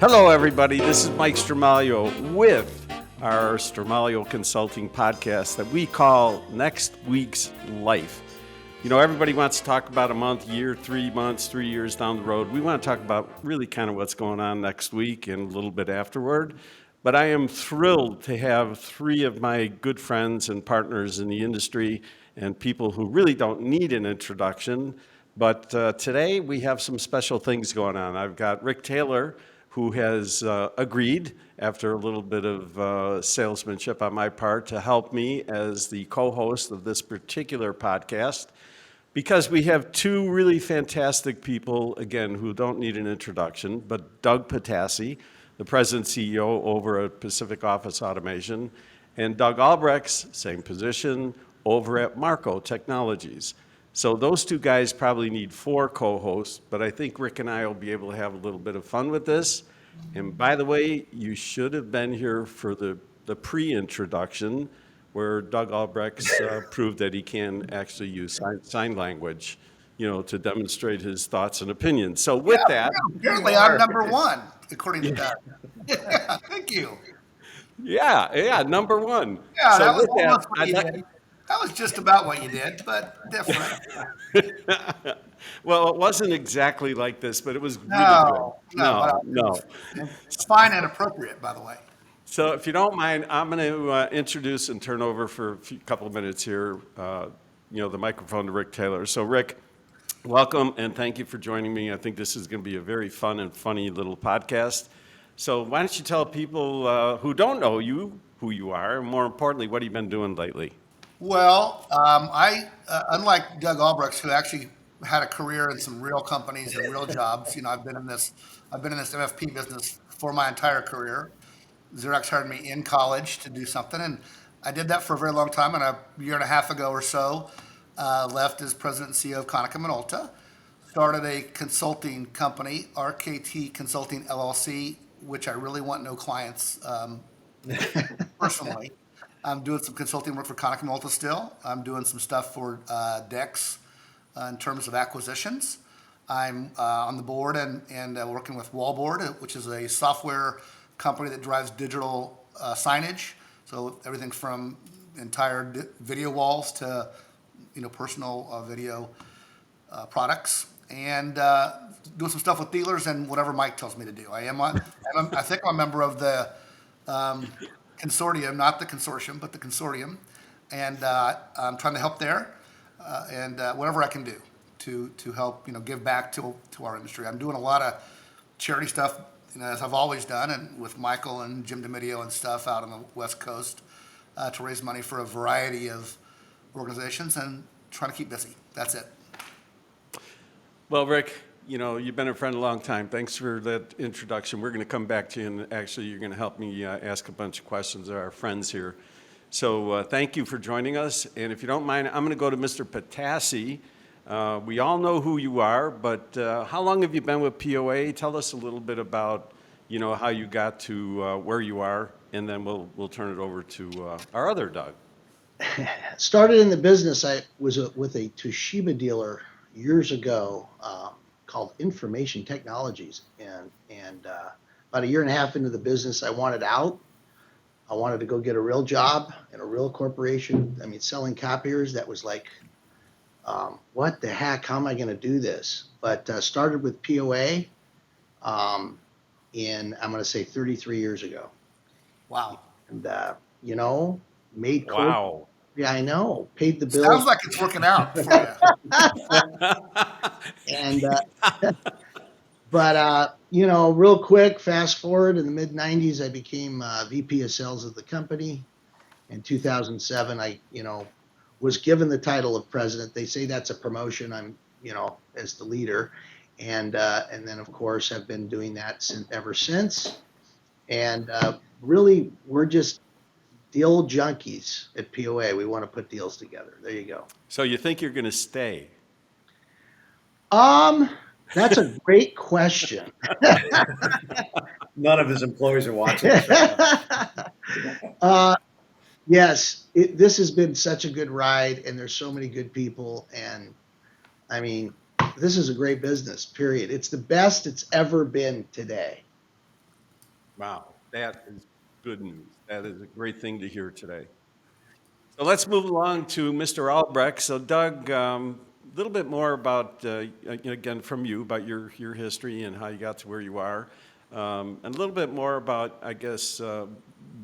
Hello, everybody. This is Mike Stramaglio with our Stramaglio Consulting podcast that we call Next Week's Life. You know, everybody wants to talk about a month, year, 3 months, 3 years down the road. We want to talk about really kind of what's going on next week and a little bit afterward. But I am thrilled to have three of my good friends and partners in the industry and people who really don't need an introduction. But today we have some special things going on. I've got Rick Taylor, who has agreed, after a little bit of salesmanship on my part, to help me as the co-host of this particular podcast, because we have two really fantastic people, again, who don't need an introduction, but Doug Pitassi, the president and CEO over at Pacific Office Automation, and Doug Albregts, same position, over at Marco Technologies. So those two guys probably need four co-hosts, but I think Rick and I will be able to have a little bit of fun with this. And by the way, you should have been here for the pre-introduction where Doug Albregts proved that he can actually use sign language, you know, to demonstrate his thoughts and opinions. So with that... Apparently I'm number one, according to Doug. Yeah, thank you. Yeah, number one. Yeah, So that was with that, almost what you did. That was just about what you did, but different. Well, it wasn't exactly like this, but it was really No, good. no. It's fine and appropriate, by the way. So if you don't mind, I'm going to introduce and turn over for a couple of minutes here, the microphone to Rick Taylor. So Rick, welcome and thank you for joining me. I think this is going to be a very fun and funny little podcast. So why don't you tell people who don't know you who you are, and more importantly, what have you been doing lately? Well, I unlike Doug Albregts, who actually had a career in some real companies and real jobs. You know, I've been in this MFP business for my entire career. Xerox hired me in college to do something, and I did that for a very long time. And a year and a half ago or so, left as president and CEO of Konica Minolta, started a consulting company, RKT Consulting LLC, which I really want no clients personally. I'm doing some consulting work for Konica Minolta still. I'm doing some stuff for Dex in terms of acquisitions. I'm on the board and working with Wallboard, which is a software company that drives digital signage. So everything from entire video walls to personal video products, and doing some stuff with dealers and whatever Mike tells me to do. I think I'm a member of the consortium, not the consortium, but the consortium, and I'm trying to help there, and whatever I can do to help give back to our industry. I'm doing a lot of charity stuff, as I've always done, and with Michael and Jim DiMedio and stuff out on the West Coast to raise money for a variety of organizations and trying to keep busy. That's it. Well, Rick, you've been a friend a long time. Thanks for that introduction. We're going to come back to you, and actually you're going to help me ask a bunch of questions of our friends here. So thank you for joining us. And if you don't mind, I'm going to go to Mr. Pitassi. We all know who you are, but how long have you been with POA? Tell us a little bit about, how you got to where you are, and then we'll turn it over to our other Doug. Started in the business. I was with a Toshiba dealer years ago called Information Technologies, and about a year and a half into the business, I wanted out. I wanted to go get a real job in a real corporation. I mean, selling copiers, that was like, what the heck? How am I going to do this? But started with POA in, I'm going to say 33 years ago. Wow. And, made Wow. Yeah, I know. Paid the bills. Sounds like it's working out for you. And but real quick, fast forward in the mid 90s, I became VP of sales of the company. In 2007, I was given the title of president. They say that's a promotion. I'm as the leader, and then of course have been doing that ever since. And really, we're just deal junkies at POA. We want to put deals together. There you go. So you think you're going to stay? That's a great question. None of his employees are watching this right now. Yes, this has been such a good ride, and there's so many good people, and I mean, this is a great business, period. It's the best it's ever been today. Wow, that is good news. That is a great thing to hear today. So let's move along to Mr. Albrecht. So Doug, a little bit more about, again, from you, about your history and how you got to where you are. And a little bit more about, I guess,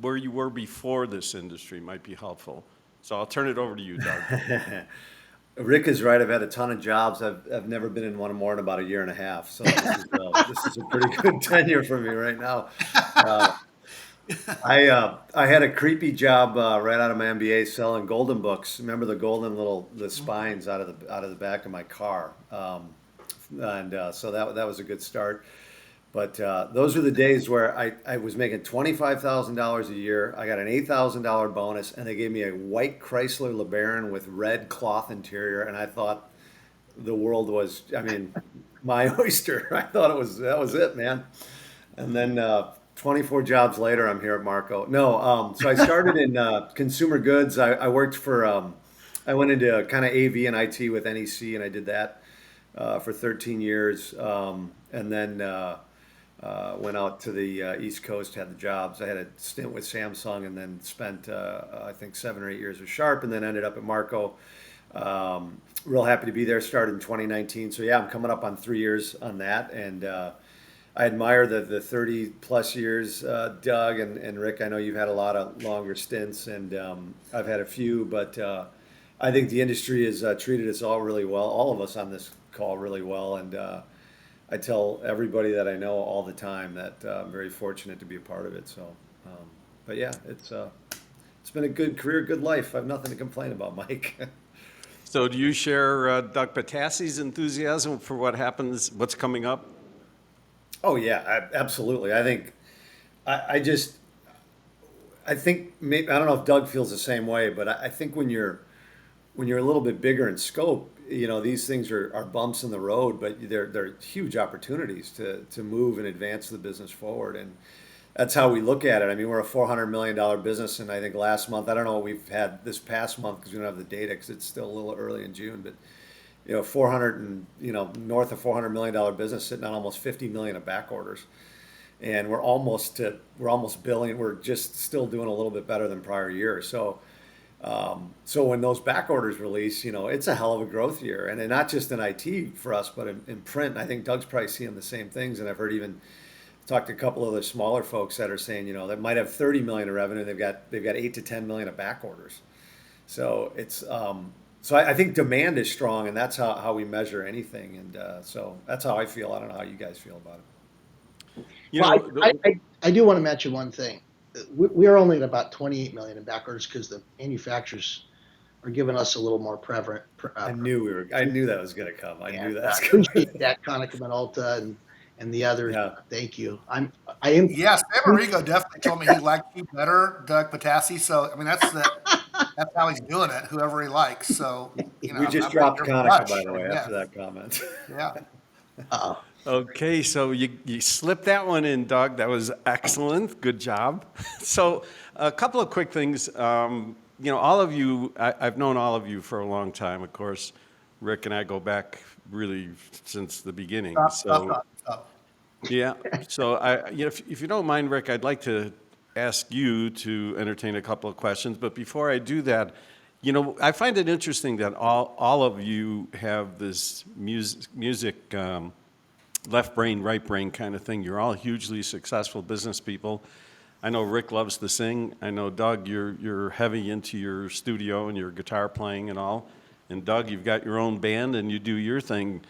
where you were before this industry might be helpful. So I'll turn it over to you, Doug. Rick is right. I've had a ton of jobs. I've never been in one more in about a year and a half. So this is a pretty good tenure for me right now. Uh, I had a creepy job right out of my MBA selling golden books. Remember the golden the spines out of the back of my car, and so that was a good start. But those are the days where I was making $25,000 a year. I got an $8,000 bonus, and they gave me a white Chrysler LeBaron with red cloth interior, and I thought the world was, I mean, my oyster. I thought that was it, man. And then 24 jobs later, I'm here at Marco. No, so I started in consumer goods. I worked for, I went into kind of AV and IT with NEC, and I did that for 13 years. And then went out to the East Coast, had the jobs. I had a stint with Samsung, and then spent, I think, 7 or 8 years with Sharp, and then ended up at Marco. Real happy to be there. Started in 2019. So yeah, I'm coming up on 3 years on that, and I admire the 30 plus years, Doug and Rick. I know you've had a lot of longer stints, and I've had a few, but I think the industry has treated us all really well, all of us on this call really well, and I tell everybody that I know all the time that I'm very fortunate to be a part of it. So, but yeah, it's been a good career, good life. I have nothing to complain about, Mike. So do you share Doug Pitassi's enthusiasm for what's coming up? Oh yeah, absolutely. I think I just I think maybe I don't know if Doug feels the same way, but I think when you're a little bit bigger in scope, these things are bumps in the road, but they're huge opportunities to move and advance the business forward. And that's how we look at it. I mean, we're a $400 million business, and I think last month, I don't know what we've had this past month because we don't have the data because it's still a little early in June, but 400 and north of $400 million business sitting on almost 50 million of back orders, and we're almost billing. We're just still doing a little bit better than prior year. So when those back orders release, it's a hell of a growth year, and not just in IT for us, but in print. I think Doug's probably seeing the same things, and I've heard even talked to a couple of the smaller folks that are saying, that might have 30 million of revenue, they've got 8 to 10 million of back orders. So it's so I think demand is strong, and that's how we measure anything, and so that's how I feel. I don't know how you guys feel about it. I do want to mention one thing. We're only at about 28 million in back orders because the manufacturers are giving us a little more prevalent. I knew that was going to come. I knew that was going to appreciate that, Konica Minolta and the others. Yeah. Thank you. I am. Yes, Amerigo definitely told me he liked you better, Doug Pitassi. So I mean, that's how he's doing it. Whoever he likes. So we just dropped Konica, by the way, after that comment. Yeah. Uh-oh. Okay, so you slipped that one in, Doug. That was excellent. Good job. So a couple of quick things. All of you, I've known all of you for a long time. Of course, Rick and I go back really since the beginning. Stop. Yeah. So if you don't mind, Rick, I'd like to ask you to entertain a couple of questions. But before I do that, I find it interesting that all of you have this music left brain, right brain kind of thing. You're all hugely successful business people. I know Rick loves to sing. I know, Doug, you're heavy into your studio and your guitar playing and all. And Doug, you've got your own band and you do your thing.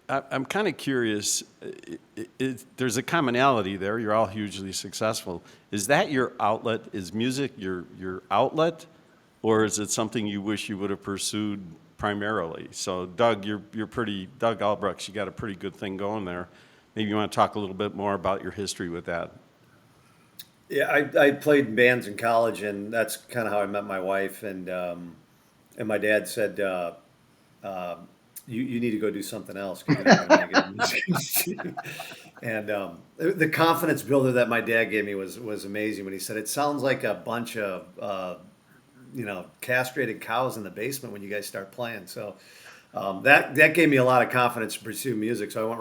I'm kind of curious. There's a commonality there. You're all hugely successful. Is that your outlet? Is music your outlet? Or is it something you wish you would have pursued primarily? So Doug, Doug Albregts, you got a pretty good thing going there. Maybe you want to talk a little bit more about your history with that. Yeah, I played in bands in college, and that's kind of how I met my wife. And my dad said, you need to go do something else. 'Cause you're not gonna make it in music." And the confidence builder that my dad gave me was amazing when he said, "It sounds like a bunch of castrated cows in the basement when you guys start playing." So that gave me a lot of confidence to pursue music. So I went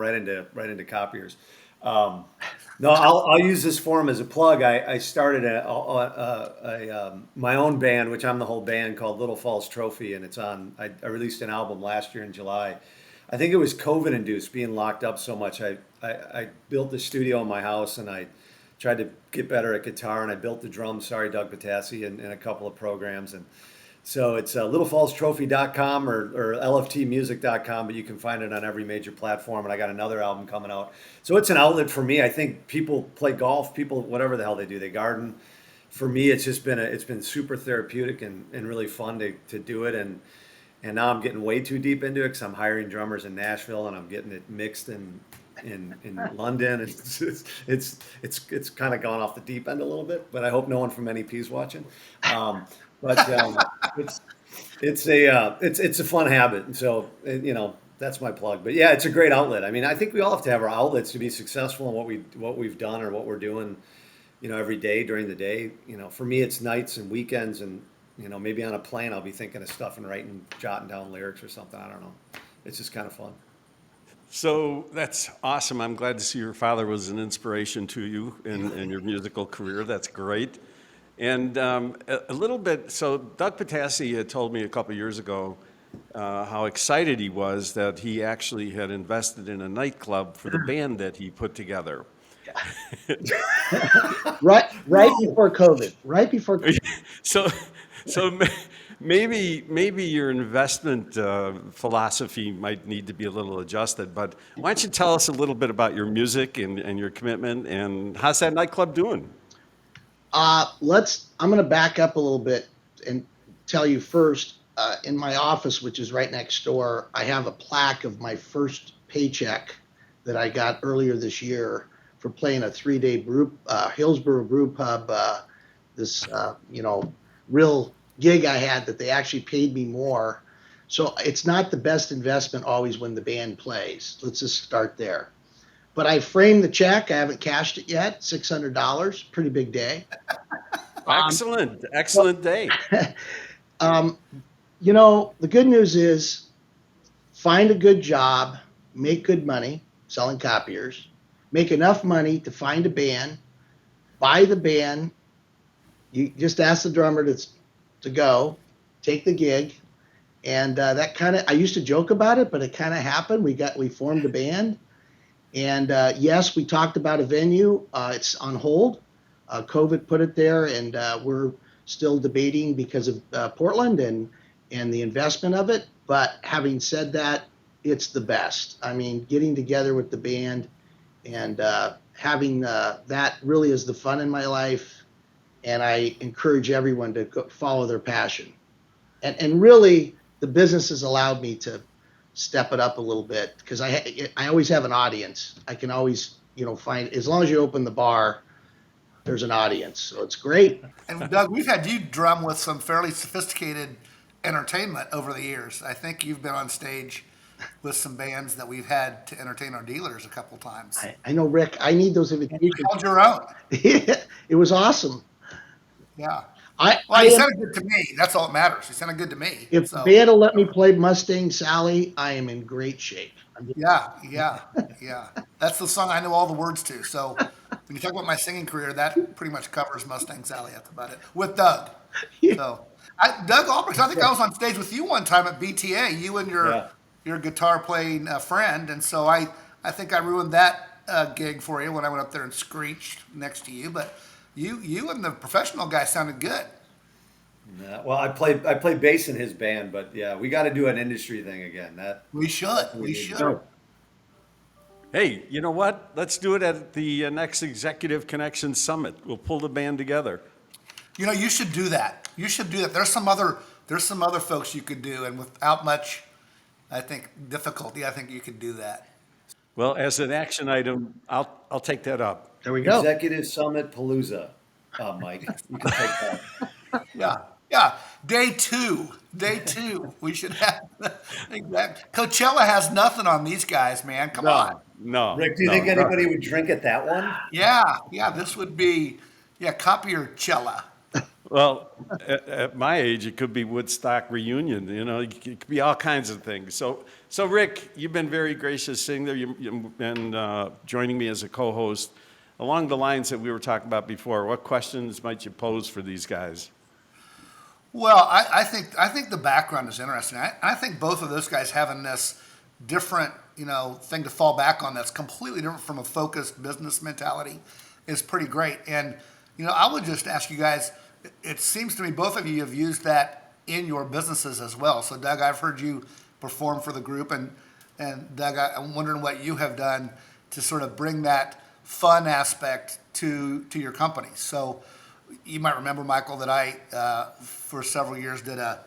right into copiers. No, I'll use this forum as a plug. I started my own band, which I'm the whole band, called Little Falls Trophy, and it's on. I released an album last year in July. I think it was COVID induced, being locked up so much. I built the studio in my house, and I tried to get better at guitar, and I built the drums. Sorry, Doug Pitassi, and a couple of programs, and so it's littlefallstrophy.com or lftmusic.com, but you can find it on every major platform. And I got another album coming out. So it's an outlet for me. I think people play golf, people, whatever the hell they do, they garden. For me, it's just been it's been super therapeutic and really fun to do it. And now I'm getting way too deep into it because I'm hiring drummers in Nashville and I'm getting it mixed in London. It's kind of gone off the deep end a little bit, but I hope no one from NEP is watching. But it's a fun habit, and so that's my plug. But yeah, it's a great outlet. I mean, I think we all have to have our outlets to be successful in what we've done or what we're doing, every day during the day. For me, it's nights and weekends, and maybe on a plane I'll be thinking of stuff and jotting down lyrics or something. I don't know. It's just kind of fun. So that's awesome. I'm glad to see your father was an inspiration to you in your musical career. That's great. And a little bit, so Doug Pitassi had told me a couple years ago how excited he was that he actually had invested in a nightclub for the band that he put together. Right before COVID. Right before COVID. So maybe your investment philosophy might need to be a little adjusted, but why don't you tell us a little bit about your music and your commitment, and how's that nightclub doing? I'm going to back up a little bit and tell you first, in my office, which is right next door, I have a plaque of my first paycheck that I got earlier this year for playing a 3-day Hillsborough brew pub, this real gig I had that they actually paid me more. So it's not the best investment always when the band plays. Let's just start there. But I framed the check. I haven't cashed it yet. $600, pretty big day. Excellent day. The good news is find a good job, make good money selling copiers, make enough money to find a band, buy the band. You just ask the drummer to go, take the gig. And that kind of, I used to joke about it, but it kind of happened. We formed a band. And yes, we talked about a venue. It's on hold. COVID put it there, and we're still debating because of Portland and the investment of it. But having said that, it's the best. I mean, getting together with the band and having that really is the fun in my life. And I encourage everyone to follow their passion. And really, the business has allowed me to step it up a little bit because I always have an audience. I can always, find, as long as you open the bar, there's an audience. So it's great. And Doug, we've had you drum with some fairly sophisticated entertainment over the years. I think you've been on stage with some bands that we've had to entertain our dealers a couple times. I know, Rick. I need those invitations. You held your own. It was awesome. Yeah. He sounded good to me. That's all that matters. He sounded good to me. If the band will let me play Mustang Sally, I am in great shape. Yeah. That's the song I know all the words to. So when you talk about my singing career, that pretty much covers Mustang Sally. That's about it. With Doug. So Doug Albregts, I think I was on stage with you one time at BTA, you and your guitar playing friend. And so I think I ruined that gig for you when I went up there and screeched next to you. But you and the professional guy sounded good. Yeah, well, I play bass in his band, but yeah, we got to do an industry thing again. We should. Hey, you know what? Let's do it at the next Executive Connection Summit. We'll pull the band together. You should do that. There's some other folks you could do, and without much, I think, difficulty, I think you could do that. Well, as an action item, I'll take that up. There we go. Executive Summit Palooza, Mike. You can take that. Yeah. Day two. We should have exactly. Coachella has nothing on these guys, man. Come on. No. Rick, do you think anybody would drink at that one? Yeah. This would be Copier-chella. Well, at my age, it could be Woodstock reunion. You know, it could be all kinds of things. So Rick, you've been very gracious sitting there. You've been joining me as a co-host along the lines that we were talking about before. What questions might you pose for these guys? Well, I think the background is interesting. I think both of those guys having this different, thing to fall back on that's completely different from a focused business mentality is pretty great. And I would just ask you guys. It seems to me both of you have used that in your businesses as well. So, Doug, I've heard you perform for the group, and Doug, I'm wondering what you have done to sort of bring that fun aspect to your company. So, you might remember, Michael, that I for several years did a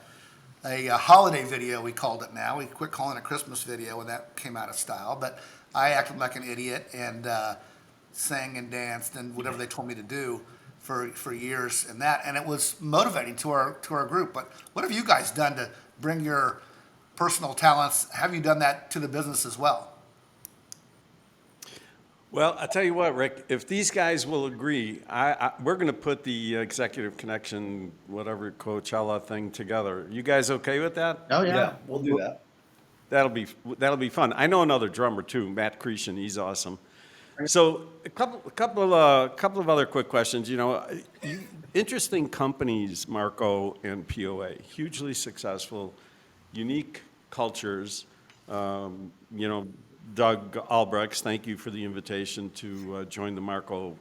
holiday video. We called it now. We quit calling it Christmas video when that came out of style. But I acted like an idiot and sang and danced and whatever they told me to do for years and it was motivating to our group. But what have you guys done to bring your personal talents? Have you done that to the business as well? Well, I'll tell you what, Rick, if these guys will agree, we're going to put the Executive Connection, whatever Coachella thing together. You guys okay with that? Oh yeah. Yeah, we'll do that. That'll be fun. I know another drummer too, Matt Cretion. He's awesome. So a couple of other quick questions. Interesting companies, Marco and POA, hugely successful, unique cultures. Doug Albregts, thank you for the invitation to join the Marco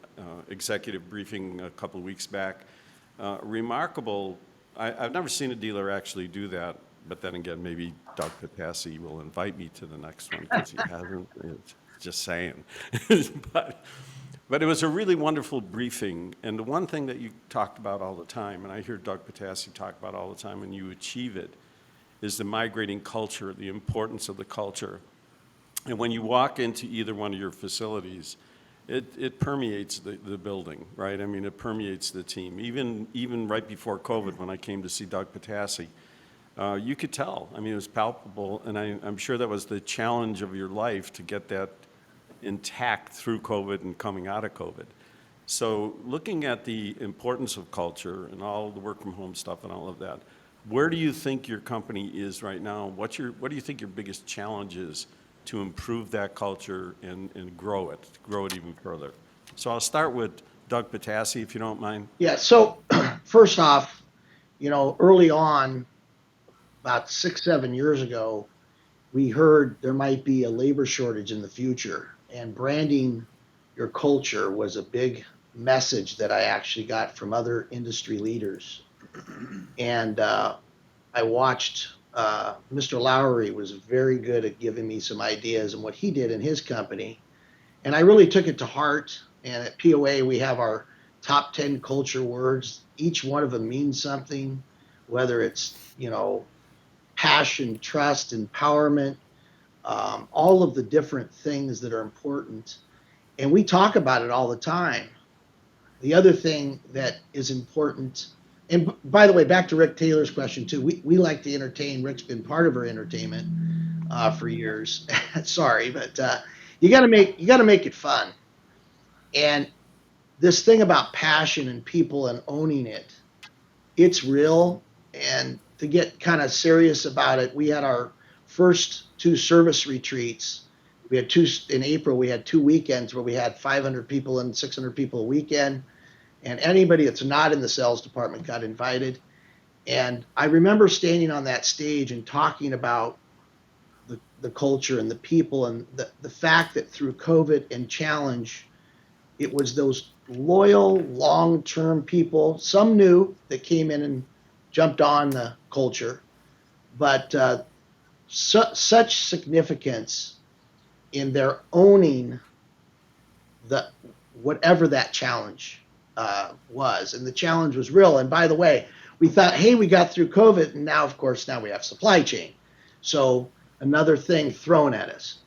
executive briefing a couple of weeks back. Remarkable. I've never seen a dealer actually do that. But then again, maybe Doug Pitassi will invite me to the next one because he hasn't. Just saying. But it was a really wonderful briefing. And the one thing that you talked about all the time, and I hear Doug Pitassi talk about all the time, and you achieve it, is the migrating culture, the importance of the culture. And when you walk into either one of your facilities, it permeates the building, right? I mean, it permeates the team. Even right before COVID, when I came to see Doug Pitassi, you could tell. I mean, it was palpable, and I'm sure that was the challenge of your life to get that intact through COVID and coming out of COVID. So looking at the importance of culture and all the work from home stuff and all of that, where do you think your company is right now? What do you think your biggest challenge is to improve that culture and grow it even further? So I'll start with Doug Pitassi, if you don't mind. Yeah. So first off, early on, about 6-7 years ago, we heard there might be a labor shortage in the future, and branding your culture was a big message that I actually got from other industry leaders. And I watched Mr. Lowry was very good at giving me some ideas and what he did in his company. And I really took it to heart. And at POA, we have our top 10 culture words. Each one of them means something, whether it's, passion, trust, empowerment, all of the different things that are important. And we talk about it all the time. The other thing that is important, and by the way, back to Rick Taylor's question too, we like to entertain. Rick's been part of our entertainment for years. Sorry, but you got to make it fun. And this thing about passion and people and owning it, it's real. And to get kind of serious about it, we had our first 2 service retreats. We had 2 in April. We had 2 weekends where we had 500 people and 600 people a weekend. And anybody that's not in the sales department got invited. And I remember standing on that stage and talking about the culture and the people and the fact that through COVID and challenge, it was those loyal, long-term people, some new that came in and jumped on the culture, but such significance in their owning whatever that challenge was. And the challenge was real. And by the way, we thought, hey, we got through COVID, and now, of course, now we have supply chain. So another thing thrown at us.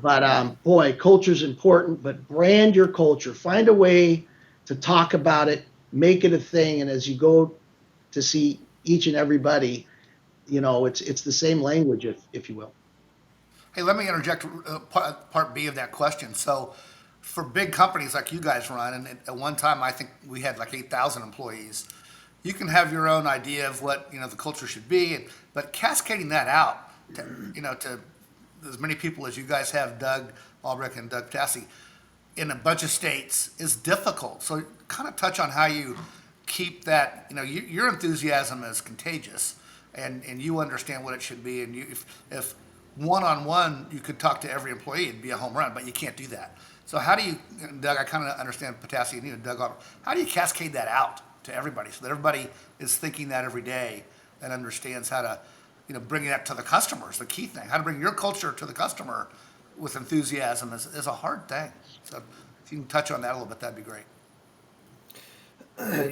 But boy, culture's important, but brand your culture. Find a way to talk about it, make it a thing, and as you go to see each and everybody, it's the same language, if you will. Hey, let me interject part B of that question. So, for big companies like you guys run, and at one time I think we had like 8,000 employees. you can have your own idea of what the culture should be, but cascading that out to to as many people as you guys have, Doug Albregts and Doug Pitassi, in a bunch of states is difficult. So kind of touch on how you keep that. Your enthusiasm is contagious, and you understand what it should be. And if one-on-one you could talk to every employee, it'd be a home run, but you can't do that. So how do you, Doug? I kind of understand Pitassi and Doug. How do you cascade that out to everybody so that everybody is thinking that every day and understands how to, bring that to the customers? The key thing, how to bring your culture to the customer with enthusiasm is a hard thing. So if you can touch on that a little bit, that'd be great.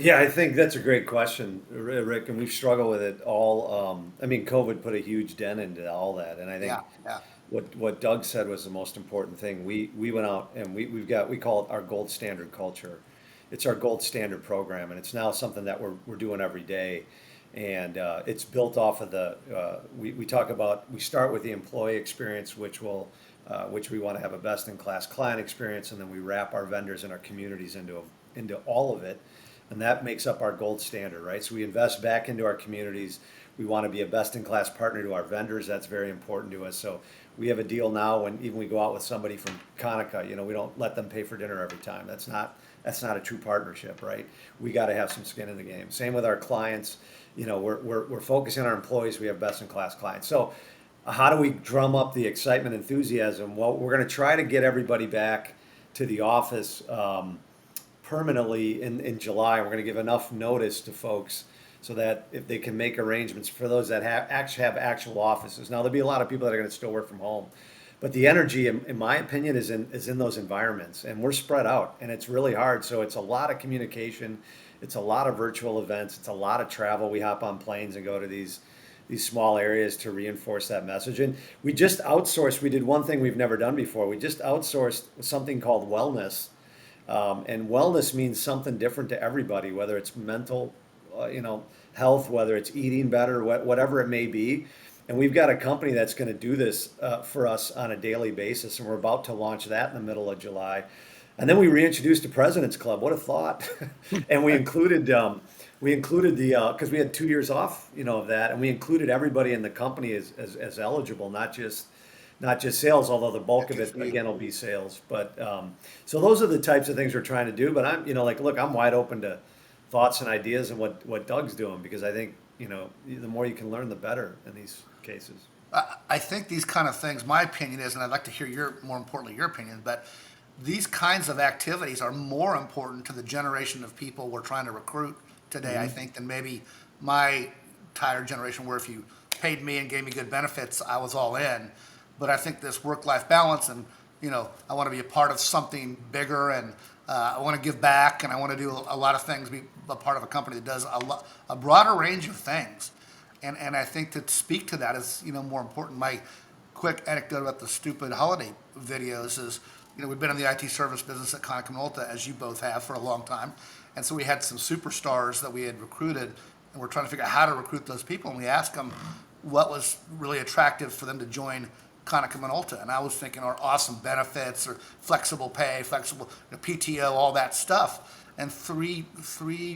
Yeah, I think that's a great question, Rick, and we've struggled with it all. COVID put a huge dent into all that, and I think Yeah. what Doug said was the most important thing. We went out and we call it our gold standard culture. It's our gold standard program, and it's now something that we're doing every day, and it's built off of we talk about, we start with the employee experience, which we want to have a best in class client experience, and then we wrap our vendors and our communities into all of it. And that makes up our gold standard, right? So we invest back into our communities. We want to be a best-in-class partner to our vendors. That's very important to us. So we have a deal now when even we go out with somebody from Conica, we don't let them pay for dinner every time. That's not a true partnership, right? We got to have some skin in the game. Same with our clients. We're focusing on our employees. We have best-in-class clients. So how do we drum up the excitement, enthusiasm? Well, we're going to try to get everybody back to the office permanently in July. We're going to give enough notice to folks so that if they can make arrangements for those that have actual offices. Now, there'll be a lot of people that are going to still work from home, but the energy, in my opinion, is in those environments, and we're spread out, and it's really hard. So it's a lot of communication, it's a lot of virtual events, it's a lot of travel. We hop on planes and go to these small areas to reinforce that message. And we just outsourced. We did one thing we've never done before. We just outsourced something called wellness. And wellness means something different to everybody, whether it's mental, health, whether it's eating better, whatever it may be. And we've got a company that's going to do this for us on a daily basis, and we're about to launch that in the middle of July. And then we reintroduced the President's Club. What a thought! And we included the because we had 2 years off, of that, and we included everybody in the company as eligible, not just sales, although the bulk of it again will be sales. But so those are the types of things we're trying to do. But I'm, look, I'm wide open to thoughts and ideas and what Doug's doing, because I think the more you can learn, the better in these cases. I think these kind of things, my opinion is, and I'd like to hear more importantly, your opinion, but these kinds of activities are more important to the generation of people we're trying to recruit today, I think, than maybe my entire generation, where if you paid me and gave me good benefits, I was all in. But I think this work-life balance, and I want to be a part of something bigger, and I want to give back, and I want to do a lot of things, be a part of a company that does a broader range of things. And I think to speak to that is more important. My quick anecdote about the stupid holiday videos is, we've been in the IT service business at Conica Minolta, as you both have, for a long time, and so we had some superstars that we had recruited, and we're trying to figure out how to recruit those people, and we asked them what was really attractive for them to join Conica Minolta. And I was thinking our awesome benefits or flexible pay, flexible PTO, all that stuff. And three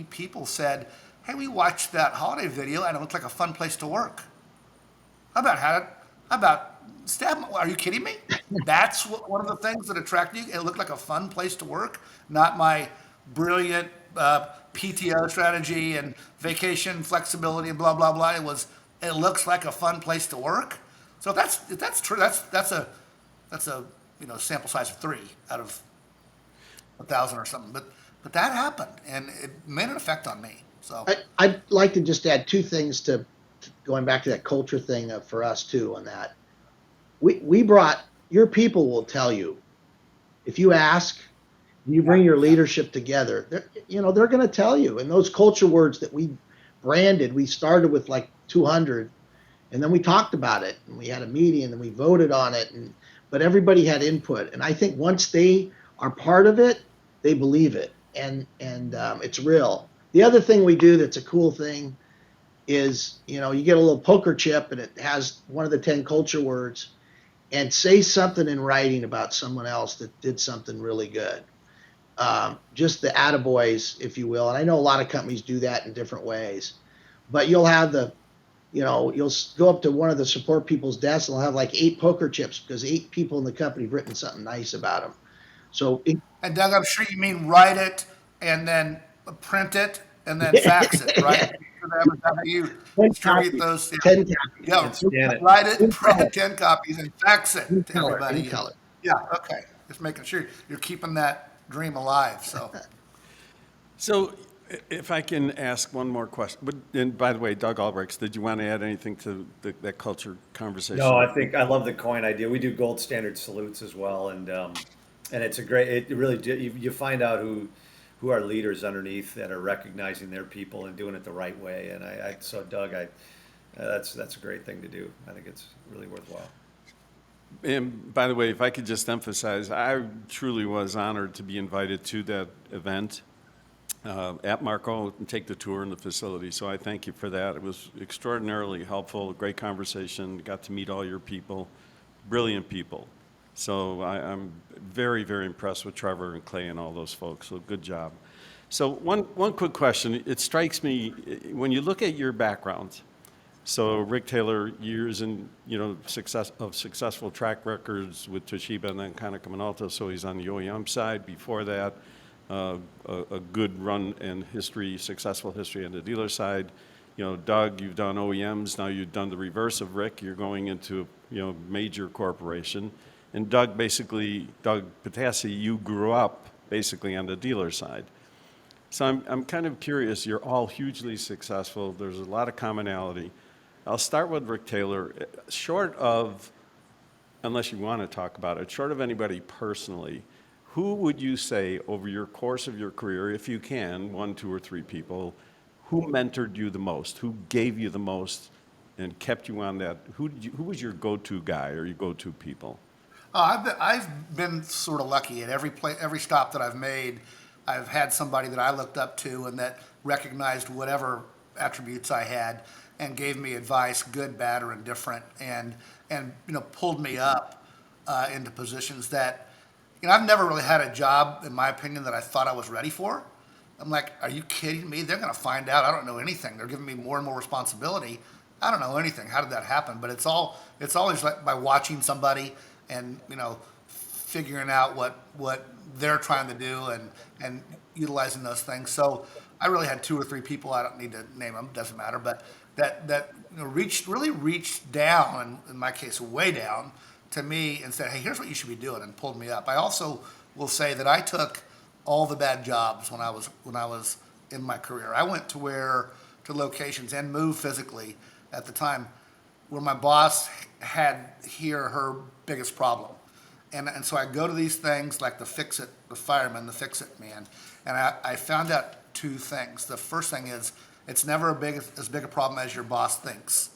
people said, "Hey, we watched that holiday video and it looked like a fun place to work." How about staff? Are you kidding me? That's one of the things that attracted you. It looked like a fun place to work, not my brilliant PTO strategy and vacation flexibility and blah blah blah. It looks like a fun place to work. So if that's true, that's a sample size of 3 out of 1,000 or something. But that happened, and it made an effect on me. So I'd like to just add 2 things to going back to that culture thing for us too. On that, we brought, your people will tell you, if you ask, you bring your leadership together, they're going to tell you. And those culture words that we branded, we started with like 200. And then we talked about it, and we had a meeting, and then we voted on it, but everybody had input. And I think once they are part of it, they believe it, and it's real. The other thing we do that's a cool thing is, you get a little poker chip, and it has one of the 10 culture words, and say something in writing about someone else that did something really good. just the attaboys, if you will. And I know a lot of companies do that in different ways, but you'll have you'll go up to one of the support people's desks and they'll have like 8 poker chips because 8 people in the company have written something nice about them. So And Doug, I'm sure you mean write it and then print it and then fax it, right? yeah, For them, is that how you 10 distribute copies, those? 10 Yeah, And copies scan it. write it, in color, print 10 copies, and fax it in to color, in everybody. And color. yeah, okay, just making sure you're keeping that dream alive. So, So, if I can ask one more question, and by the way, Doug Albregts, did you want to add anything to that culture No, conversation? I think I love the coin idea. We do gold standard salutes as well, and it's a great. It really you find out who are leaders underneath that are recognizing their people and doing it the right way. And so Doug, that's a great thing to do. I think it's really worthwhile. And by the way, if I could just emphasize, I truly was honored to be invited to that event at Marco and take the tour in the facility. So I thank you for that. It was extraordinarily helpful, great conversation. Got to meet all your people, brilliant people. So I'm very, very impressed with Trevor and Clay and all those folks. So good job. So one quick question. It strikes me when you look at your backgrounds. So Rick Taylor, years in successful track records with Toshiba and then kind of Minolta. So he's on the OEM side. Before that, a good run and history, successful history on the dealer side. Doug, you've done OEMs. Now you've done the reverse of Rick. You're going into major corporation. And Doug Pitassi, you grew up basically on the dealer side. So I'm kind of curious. You're all hugely successful. There's a lot of commonality. I'll start with Rick Taylor. Short of, unless you want to talk about it, short of anybody personally, who would you say over your course of your career, if you can, 1, 2, or 3 people, who mentored you the most, who gave you the most and kept you on that? Who was your go-to guy or your go-to people? I've been sort of lucky at every stop that I've made. I've had somebody that I looked up to and that recognized whatever attributes I had and gave me advice, good, bad, or indifferent, and pulled me up into positions that I've never really had a job, in my opinion, that I thought I was ready for. I'm like, are you kidding me? They're going to find out I don't know anything. They're giving me more and more responsibility. I don't know anything. How did that happen? But it's always like by watching somebody and figuring out what they're trying to do and utilizing those things. So I really had 2 or 3 people. I don't need to name them. Doesn't matter. But that reached down, in my case, way down to me and said, "Hey, here's what you should be doing," and pulled me up. I also will say that I took all the bad jobs when I was in my career. I went to locations and moved physically at the time where my boss had he or her biggest problem. And so I go to these things like the fix it, the fireman, the fix it man. And I found out 2 things. The first thing is it's never as big a problem as your boss thinks.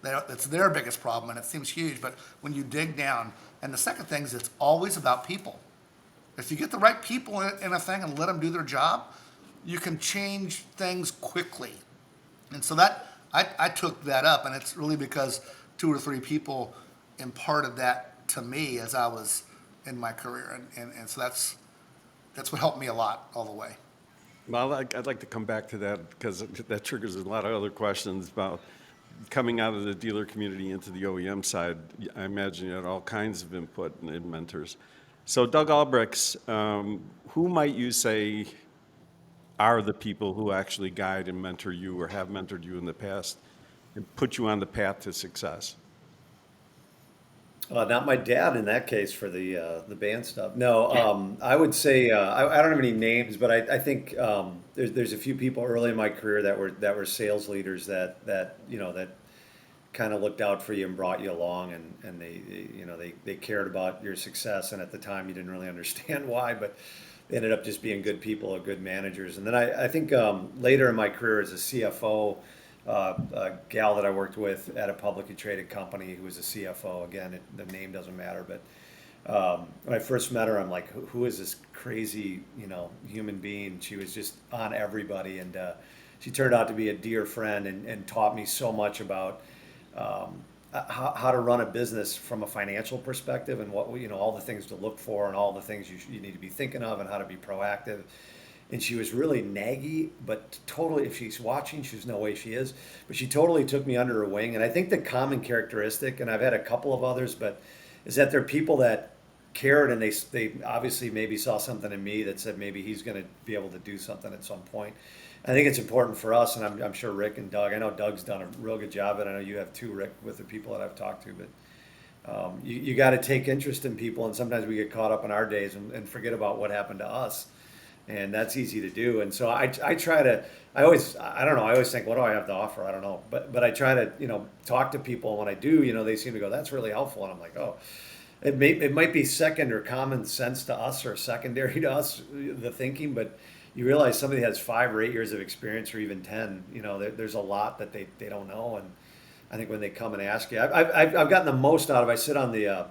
It's their biggest problem and it seems huge, but when you dig down, and the second thing is it's always about people. If you get the right people in a thing and let them do their job, you can change things quickly. And so that I took that up, and it's really because 2 or 3 people imparted that to me as I was in my career, and so that's what helped me a lot all the way. Well, I'd like to come back to that because that triggers a lot of other questions about coming out of the dealer community into the OEM side. I imagine you had all kinds of input and mentors. So Doug Albregts, who might you say are the people who actually guide and mentor you or have mentored you in the past and put you on the path to success? Not my dad in that case for the band stuff. No, I would say I don't have any names, but I think there's a few people early in my career that were sales leaders that kind of looked out for you and brought you along, and they cared about your success, and at the time you didn't really understand why, but they ended up just being good people or good managers. And then I think later in my career as a CFO. A gal that I worked with at a publicly traded company who was a CFO. Again, the name doesn't matter, but when I first met her, I'm like, who is this crazy, human being? She was just on everybody, and she turned out to be a dear friend and taught me so much about how to run a business from a financial perspective and what all the things to look for and all the things you need to be thinking of and how to be proactive. And she was really naggy, but totally, if she's watching, she's no way she is, but she totally took me under her wing. And I think the common characteristic, and I've had a couple of others, but is that they're people that cared, and they obviously maybe saw something in me that said maybe he's going to be able to do something at some point. I think it's important for us, and I'm sure Rick and Doug, I know Doug's done a real good job, and I know you have too, Rick, with the people that I've talked to, but you got to take interest in people, and sometimes we get caught up in our days and forget about what happened to us. And that's easy to do. And so I try to, I always think, what do I have to offer? I don't know. But I try to, talk to people. When I do, they seem to go, that's really helpful. And I'm like, oh, it might be second or common sense to us or secondary to us, the thinking, but you realize somebody has 5 or 8 years of experience or even 10, there's a lot that they don't know. And I think when they come and ask you, I've gotten the most out of, I sit on the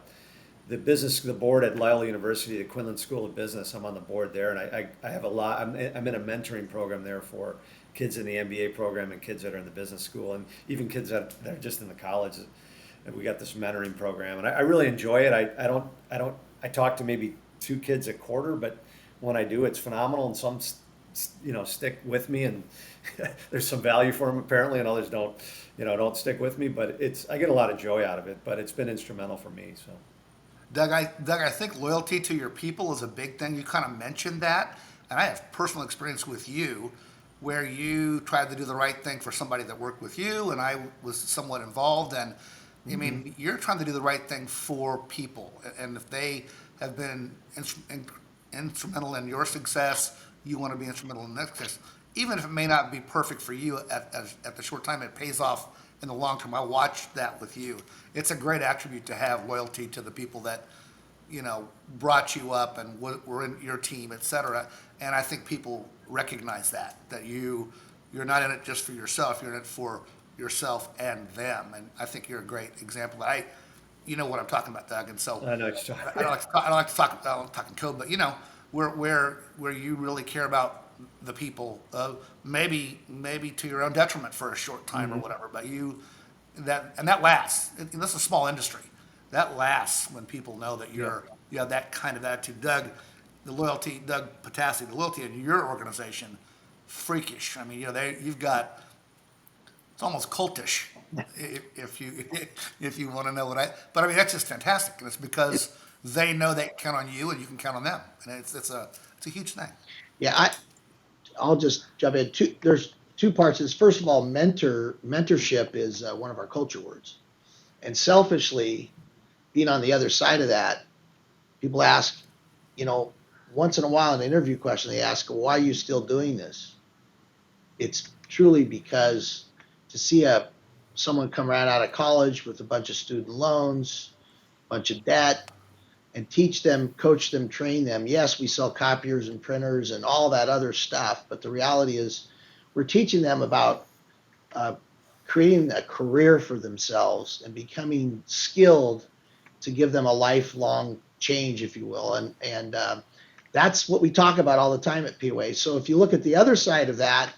board at Loyola University, the Quinlan School of Business. I'm on the board there, and I have a lot. I'm in a mentoring program there for kids in the MBA program and kids that are in the business school, and even kids that are just in the college. And we got this mentoring program, and I really enjoy it. I talk to maybe 2 kids a quarter, but when I do, it's phenomenal. And some, stick with me, and there's some value for them apparently, and others don't stick with me. But I get a lot of joy out of it. But it's been instrumental for me. So. Doug, I think loyalty to your people is a big thing. You kind of mentioned that, and I have personal experience with you where you tried to do the right thing for somebody that worked with you, and I was somewhat involved. And I mean, you're trying to do the right thing for people, and if they have been instrumental in your success, you want to be instrumental in their success. Even if it may not be perfect for you at the short time, it pays off in the long term. I watched that with you. It's a great attribute to have loyalty to the people that, brought you up and were in your team, et cetera. And I think people recognize that you're not in it just for yourself, you're in it for yourself and them. And I think you're a great example. You know what I'm talking about, Doug. And so I know what you're talking I don't like to talk in code, but where you really care about the people, maybe to your own detriment for a short time or whatever, but that lasts. This is a small industry. That lasts when people know that you have that kind of attitude. Doug Pitassi, the loyalty in your organization, freakish. I mean, you've got, it's almost cultish, if you want to know but I mean, that's just fantastic. And it's because they know they can count on you and you can count on them. And it's a huge thing. Yeah, I'll just jump in. There's 2 parts. First of all, mentorship is one of our culture words. And selfishly, being on the other side of that, people ask, once in a while in an interview question, they ask, why are you still doing this? It's truly because to see someone come right out of college with a bunch of student loans, a bunch of debt, and teach them, coach them, train them. Yes, we sell copiers and printers and all that other stuff, but the reality is we're teaching them about creating a career for themselves and becoming skilled to give them a lifelong change, if you will. And that's what we talk about all the time at POA. So if you look at the other side of that,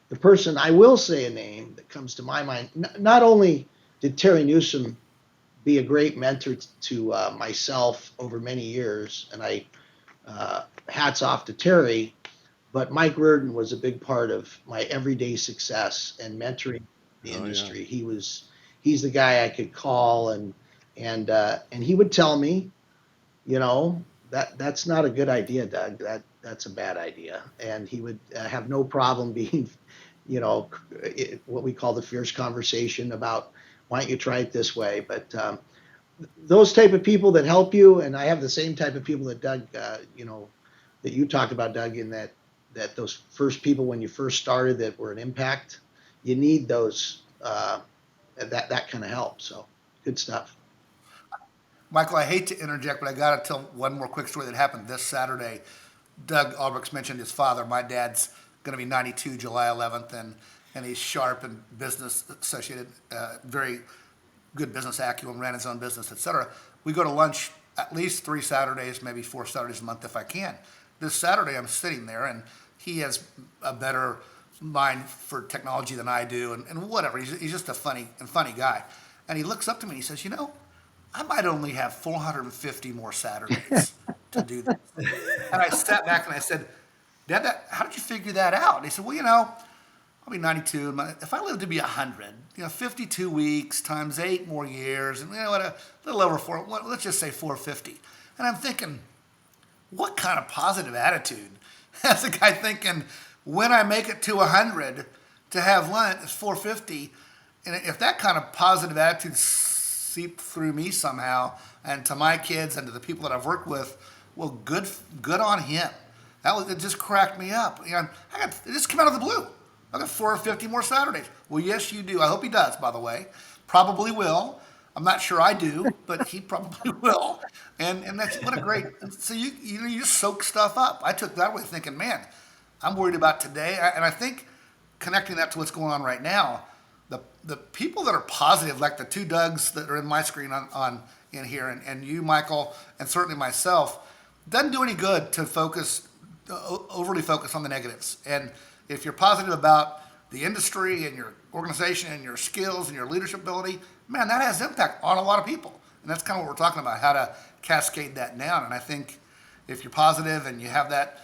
the person, I will say a name that comes to my mind, not only did Terry Newsom be a great mentor to myself over many years, and I hats off to Terry, but Mike Reardon was a big part of my everyday success and mentoring the industry. Yeah. He's the guy I could call and he would tell me, that's not a good idea, Doug. That's a bad idea. And he would have no problem being, what we call the fierce conversation about, why don't you try it this way? But those type of people that help you, and I have the same type of people that Doug, that you talked about, Doug, in that those first people when you first started that were an impact, you need those, that kind of help. So good stuff. Michael, I hate to interject, but I got to tell one more quick story that happened this Saturday. Doug Albregts mentioned his father. My dad's going to be 92 July 11th, and he's sharp and business associated, very good business acumen, ran his own business, etc. We go to lunch at least 3 Saturdays, maybe 4 Saturdays a month if I can. This Saturday, I'm sitting there, and he has a better mind for technology than I do, and whatever. He's just a funny guy. And he looks up to me and he says, I might only have 450 more Saturdays to do this. And I sat back and I said, Dad, how did you figure that out? And he said, well, I'll be 92. If I live to be 100, 52 weeks times 8 more years, and what, a little over let's just say 450. And I'm thinking, what kind of positive attitude has a guy thinking, when I make it to 100 to have lunch, it's 450. And if that kind of positive attitude seeped through me somehow, and to my kids and to the people that I've worked with, well, good on him. It just cracked me up. It just came out of the blue. I got 450 more Saturdays. Well, yes, you do. I hope he does, by the way. Probably will. I'm not sure I do, but he probably will. And that's what a great. So you just soak stuff up. I took that way, thinking, man, I'm worried about today. And I think connecting that to what's going on right now, the people that are positive, like the two Dougs that are in my screen on in here, and you, Michael, and certainly myself, doesn't do any good to overly focus on the negatives. And if you're positive about the industry and your organization and your skills and your leadership ability, man, that has impact on a lot of people. And that's kind of what we're talking about, how to cascade that down. And I think if you're positive and you have that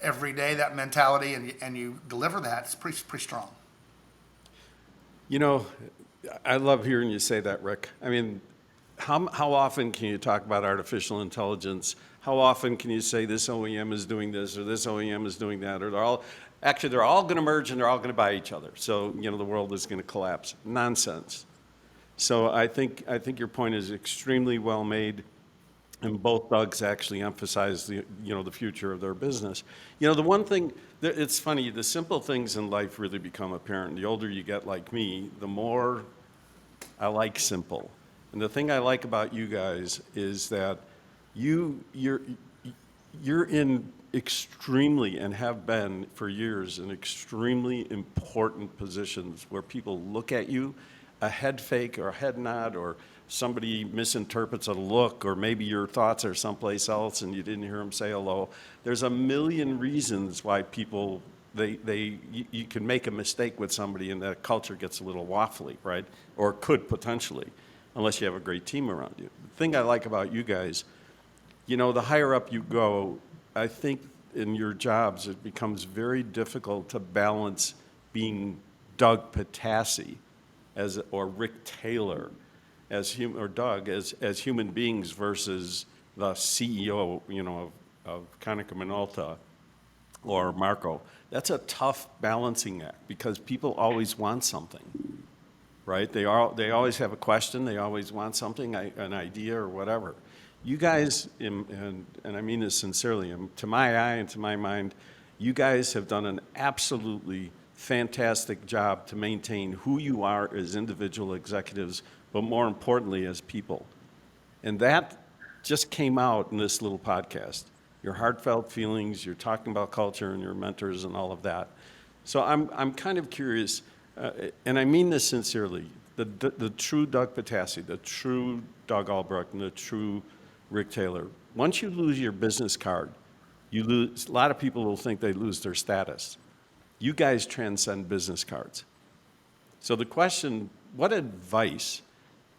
every day, that mentality, and you deliver that, it's pretty strong. I love hearing you say that, Rick. I mean, how often can you talk about artificial intelligence? How often can you say this OEM is doing this or this OEM is doing that? Or they're all going to merge and they're all going to buy each other. So, the world is going to collapse. Nonsense. So I think your point is extremely well made. And both Dougs actually emphasize the future of their business. The one thing, it's funny, the simple things in life really become apparent. The older you get like me, the more I like simple. And the thing I like about you guys is that you're in extremely, and have been for years, in extremely important positions where people look at you, a head fake or a head nod, or somebody misinterprets a look, or maybe your thoughts are someplace else and you didn't hear them say hello. There's a million reasons why people, you can make a mistake with somebody and that culture gets a little waffly, right? Or could potentially, unless you have a great team around you. The thing I like about you guys, the higher up you go, I think in your jobs it becomes very difficult to balance being Doug Pitassi or Rick Taylor or Doug as human beings versus the CEO, of Konica Minolta or Marco. That's a tough balancing act because people always want something, right? They always have a question. They always want something, an idea or whatever. You guys, and I mean this sincerely, to my eye and to my mind, you guys have done an absolutely fantastic job to maintain who you are as individual executives, but more importantly, as people. And that just came out in this little podcast. Your heartfelt feelings, you're talking about culture and your mentors and all of that. So I'm kind of curious, and I mean this sincerely, the true Doug Pitassi, the true Doug Albregts, and the true Rick Taylor, once you lose your business card, a lot of people will think they lose their status. You guys transcend business cards. So the question, what advice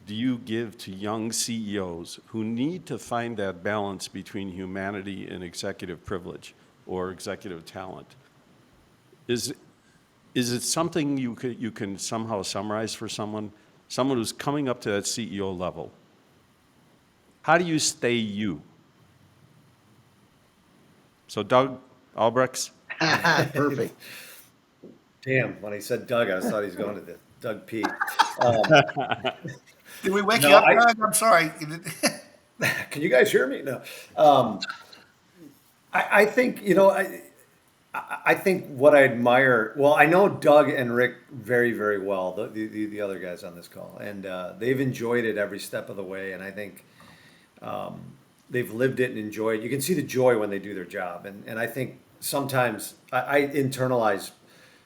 do you give to young CEOs who need to find that balance between humanity and executive privilege or executive talent? Is it something you can somehow summarize for someone who's coming up to that CEO level? How do you stay you? So Doug Albregts? Perfect. Damn, when he said Doug, I thought he was going to the Doug P. Did we wake No, you up, Doug? I'm sorry. Can you guys hear me? No. I think, I think what I admire, well, I know Doug and Rick very, very well, the other guys on this call, and they've enjoyed it every step of the way, and I think they've lived it and enjoyed it. You can see the joy when they do their job, and I think sometimes I internalize,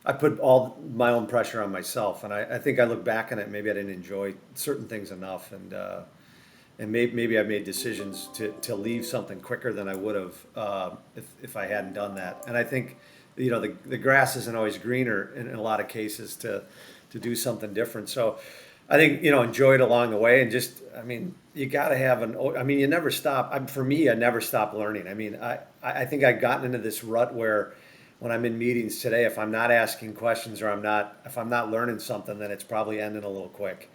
I put all my own pressure on myself, and I think I look back on it, maybe I didn't enjoy certain things enough, and maybe I made decisions to leave something quicker than I would have if I hadn't done that. And I think, the grass isn't always greener in a lot of cases to do something different. So I think, enjoy it along the way and just, I mean, you got to have I mean, you never stop. For me, I never stop learning. I mean, I think I've gotten into this rut where when I'm in meetings today, if I'm not asking questions or if I'm not learning something, then it's probably ending a little quick.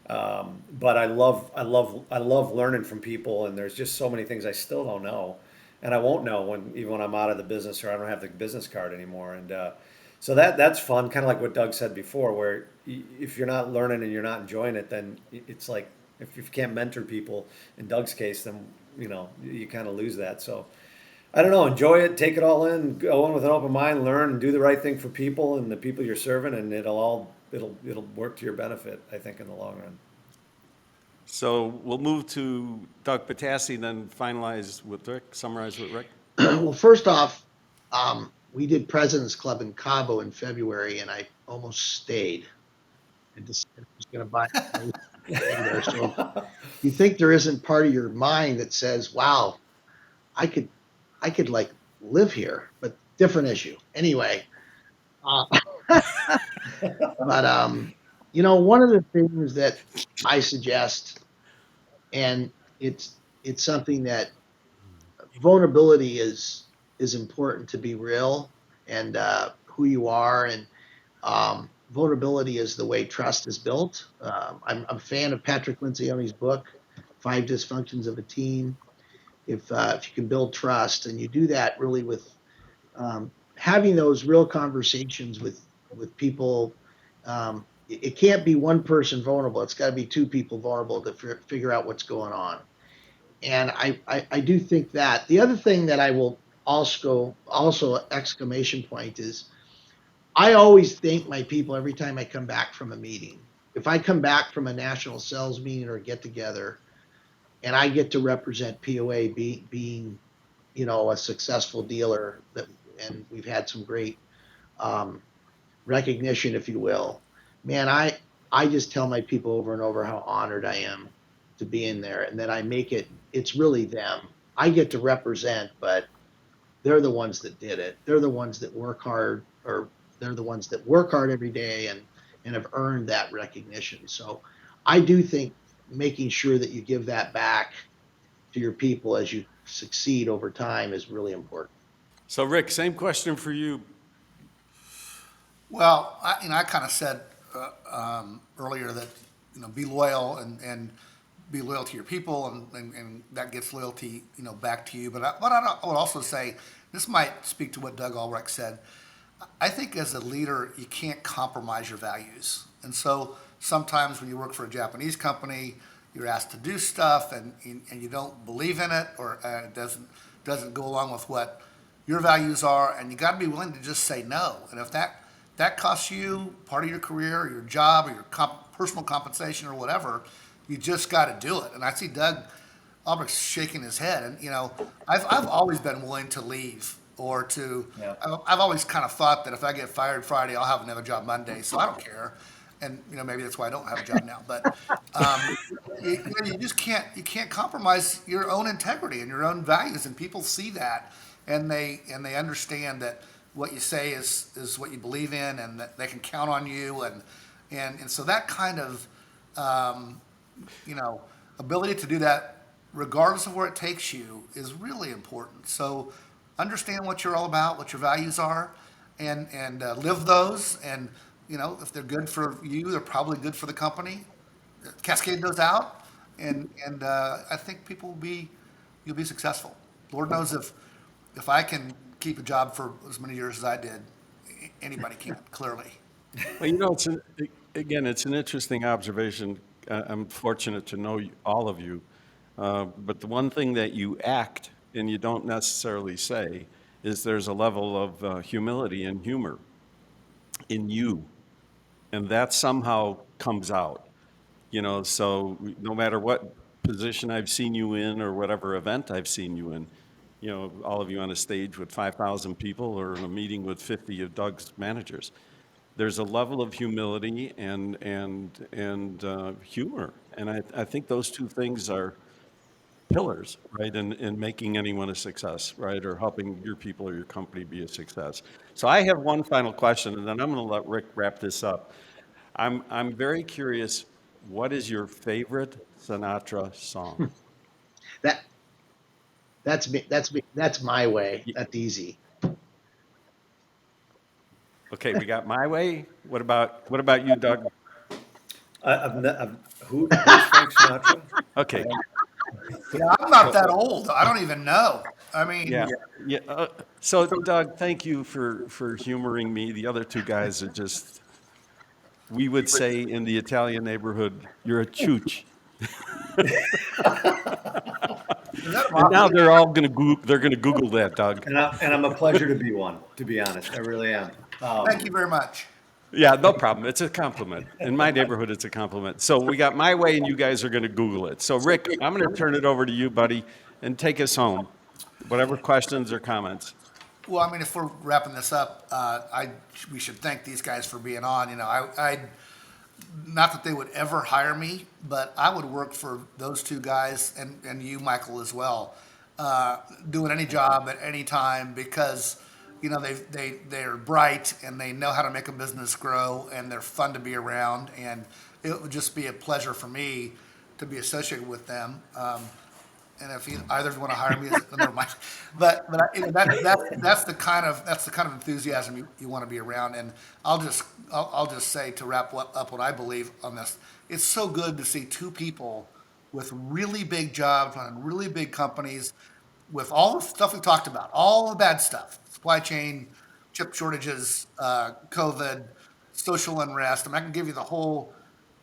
But I love learning from people, and there's just so many things I still don't know, and I won't know even when I'm out of the business or I don't have the business card anymore. And so that's fun, kind of like what Doug said before, where if you're not learning and you're not enjoying it, then it's like if you can't mentor people, in Doug's case, then you kind of lose that. So I don't know, enjoy it, take it all in, go in with an open mind, learn, and do the right thing for people and the people you're serving, and it'll work to your benefit, I think, in the long run. So we'll move to Doug Pitassi, then finalize with Rick, summarize with Rick. Well, first off, we did President's Club in Cabo in February, and I almost stayed. I just was going to buy there. So you think there isn't part of your mind that says, "Wow, I could, I could like live here," but different issue. Anyway, uh, but one of the things that I suggest, and it's something that vulnerability is important to be real and who you are, and vulnerability is the way trust is built. I'm a fan of Patrick Lencioni's book, Five Dysfunctions of a Team. If you can build trust, and you do that really with having those real conversations with people. It can't be one person vulnerable. It's got to be two people vulnerable to figure out what's going on. And I do think that the other thing that I will also exclamation point is I always thank my people every time I come back from a meeting. If I come back from a national sales meeting or get together and I get to represent POA being a successful dealer and we've had some great um, recognition, if you will, man, I just tell my people over and over how honored I am to be in there, and that it's really them. I get to represent, but they're the ones that did it. They're the ones that work hard, or they're the ones that work hard every day and have earned that recognition. So I do think making sure that you give that back to your people as you succeed over time is really important. So Rick, same question for you. Well, I kind of said earlier that be loyal and be loyal to your people, and that gets loyalty back to you. I would also say this might speak to what Doug Albregts said. I think as a leader, you can't compromise your values, and so sometimes when you work for a Japanese company, you're asked to do stuff, and you don't believe in it, or it doesn't go along with what your values are, and you got to be willing to just say no. And if that costs you part of your career or your job or your personal compensation or whatever, you just got to do it. And I see Doug Albrecht shaking his head, and I've always been willing to leave or to. Yeah. I've always kind of thought that if I get fired Friday, I'll have another job Monday, so I don't care. And maybe that's why I don't have a job now. But you just can't compromise your own integrity and your own values, and people see that, and they understand that what you say is what you believe in, and that they can count on you, and so that kind of ability to do that, regardless of where it takes you, is really important. So understand what you're all about, what your values are, and live those. And if they're good for you, they're probably good for the company. Cascade those out, and I think you'll be successful. Lord knows if I can keep a job for as many years as I did, anybody can, clearly. Well, it's an interesting observation. I'm fortunate to know all of you. But the one thing that you act and you don't necessarily say is there's a level of humility and humor in you. And that somehow comes out. So no matter what position I've seen you in or whatever event I've seen you in, all of you on a stage with 5,000 people or in a meeting with 50 of Doug's managers, there's a level of humility and humor, and I think those two things are pillars, right, in making anyone a success, right, or helping your people or your company be a success. So I have one final question, and then I'm going to let Rick wrap this up. I'm very curious. what is your favorite Sinatra song? That that's me. That's my way. That's easy. Okay, we got My Way. What about you, Doug? Who's Frank Sinatra? Okay, Yeah, I'm not that old. I don't even know. I mean, yeah, yeah. So, Doug, thank you for humoring me. The other two guys are just, we would say in the Italian neighborhood, you're a chooch. is that a And now mafia? they're gonna Google that, Doug. And I'm a pleasure to be one, to be honest. I really am. Thank you very much. Yeah, no problem. It's a compliment. In my neighborhood, it's a compliment. So we got My Way, and you guys are going to Google it. So, Rick, I'm going to turn it over to you, buddy, and take us home. Whatever questions or comments. Well, I mean, if we're wrapping this up, we should thank these guys for being on. You know, I not that they would ever hire me, but I would work for those two guys and you, Michael, as well, doing any job at any time because, you know, they're bright and they know how to make a business grow and they're fun to be around. And it would just be a pleasure for me to be associated with them. And if either of you want to hire me, never mind. But you know, that's the kind of enthusiasm you want to be around. And I'll just say to wrap up what I believe on this, it's so good to see two people with really big jobs running really big companies, with all the stuff we talked about, all the bad stuff, supply chain, chip shortages, COVID, social unrest. I mean, I can give you the whole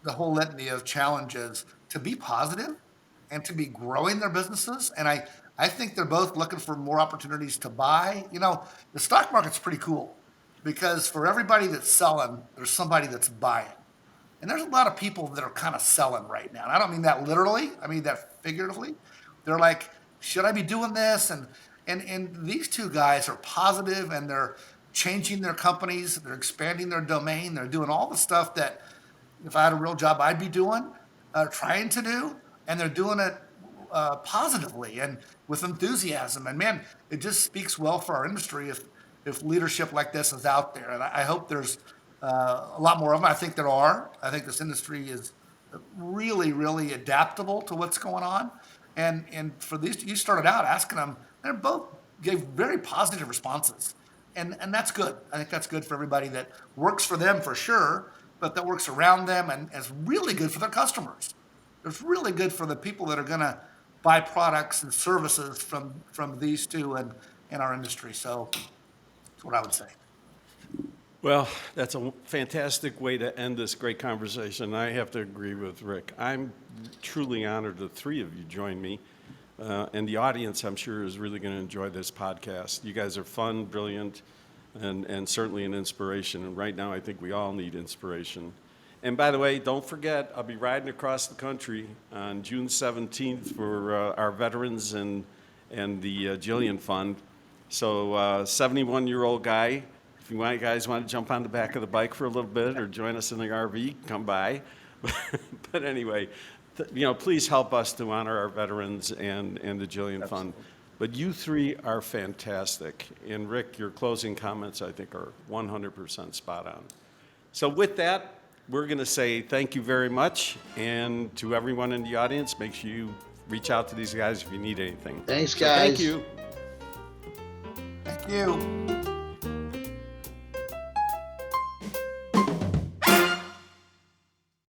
litany of challenges to be positive and to be growing their businesses. And I think they're both looking for more opportunities to buy. You know, the stock market's pretty cool because for everybody that's selling, there's somebody that's buying. And there's a lot of people that are kind of selling right now. And I don't mean that literally, I mean that figuratively. They're like, should I be doing this? And these two guys are positive and they're changing their companies, they're expanding their domain, they're doing all the stuff that if I had a real job, I'd be doing, trying to do, and they're doing it positively and with enthusiasm. And man, it just speaks well for our industry if leadership like this is out there. And I hope there's a lot more of them. I think there are. I think this industry is really, really adaptable to what's going on. And for these, you started out asking them, they both gave very positive responses. And that's good. I think that's good for everybody that works for them for sure, but that works around them and is really good for their customers. It's really good for the people that are going to buy products and services from these two and in our industry. So that's what I would say. Well, that's a fantastic way to end this great conversation. I have to agree with Rick. I'm truly honored the three of you joined me. And the audience, I'm sure, is really going to enjoy this podcast. You guys are fun, brilliant, and certainly an inspiration. And right now, I think we all need inspiration. And by the way, don't forget, I'll be riding across the country on June 17th for our veterans and the Jillian Fund. So 71-year-old guy, if you guys want to jump on the back of the bike for a little bit or join us in the RV, come by. But anyway, please help us to honor our veterans and the Jillian Fund. But you three are fantastic. And Rick, your closing comments, I think, are 100% spot on. So with that, we're going to say thank you very much. And to everyone in the audience, make sure you reach out to these guys if you need anything. Thanks, guys. So thank you. Thank you.